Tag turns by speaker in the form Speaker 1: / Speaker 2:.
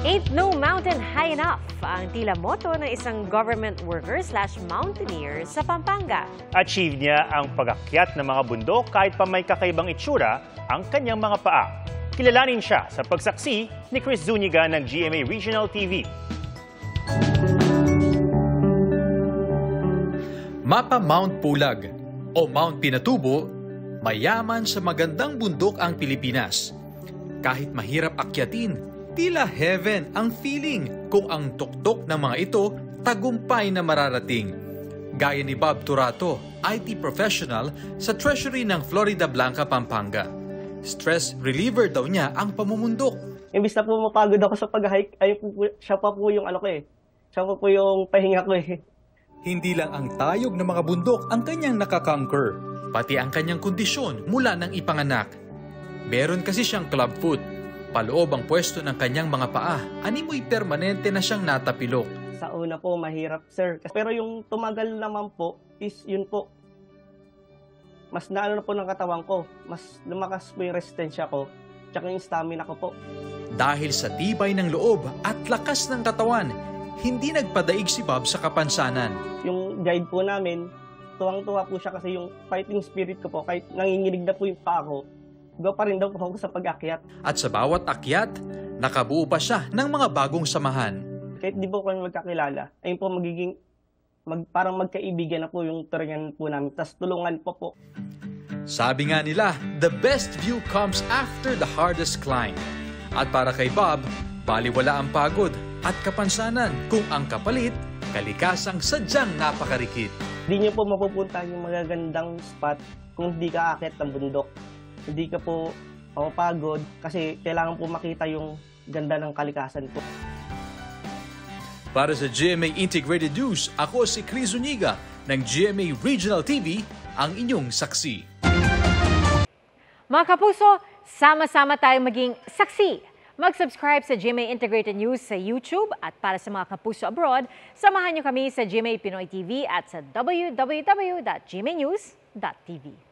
Speaker 1: Ain't no mountain high enough ang tila motto ng isang government worker/mountaineer sa Pampanga.
Speaker 2: Achieve niya ang pag-akyat ng mga bundok kahit pa may kakaibang itsura ang kanyang mga paa. Kilalanin siya sa pagsaksi ni Chris Zuniga ng GMA Regional TV.
Speaker 3: Mapa Mount Pulag o Mount Pinatubo, mayaman sa magandang bundok ang Pilipinas. Kahit mahirap akyatin, tila heaven ang feeling kung ang tuktok ng mga ito tagumpay na mararating. Gaya ni Bob Turato, IT professional sa Treasury ng Florida Blanca, Pampanga. Stress reliever daw niya ang pamumundok.
Speaker 4: Imbis na po mapagod ako sa pag-hike, siya pa po yung siya pa po yung pahinga ko eh.
Speaker 3: Hindi lang ang tayog ng mga bundok ang kanyang nakakonquer, pati ang kanyang kondisyon mula ng ipanganak. Meron kasi siyang clubfoot. Paloob ang pwesto ng kanyang mga paa, animoy permanente na siyang natapilok.
Speaker 4: Sa una po, mahirap sir. Pero yung tumagal naman po, is yun po. Mas naano na po ng katawan ko. Mas lumakas po yung resistensya ko. Tsaka yung stamina ko po.
Speaker 3: Dahil sa tibay ng loob at lakas ng katawan, hindi nagpadaig si Bob sa kapansanan.
Speaker 4: Yung guide po namin, tuwang-tuwa po siya kasi yung fighting spirit ko po, kahit nanginginig na po yung paa ko, go pa rin daw po ako sa pag-akyat.
Speaker 3: At sa bawat akyat, nakabuo pa siya ng mga bagong samahan.
Speaker 4: Kahit di po kami magkakilala, ayun po magiging, parang magkaibigan na po yung turingan po namin. Tapos tulungan po.
Speaker 3: Sabi nga nila, the best view comes after the hardest climb. At para kay Bob, baliwala ang pagod at kapansanan kung ang kapalit, kalikasang sadyang napakarikit.
Speaker 4: Hindi niyo po mapupunta yung magagandang spot kung hindi ka aakyat ng bundok. Hindi ka po mapapagod kasi kailangan po makita yung ganda ng kalikasan po.
Speaker 3: Para sa GMA Integrated News, ako si Chris Zuniga ng GMA Regional TV, ang inyong saksi.
Speaker 1: Mga kapuso, sama-sama tayong maging saksi. Mag-subscribe sa GMA Integrated News sa YouTube at para sa mga kapuso abroad, samahan niyo kami sa GMA Pinoy TV at sa www.gmanews.tv.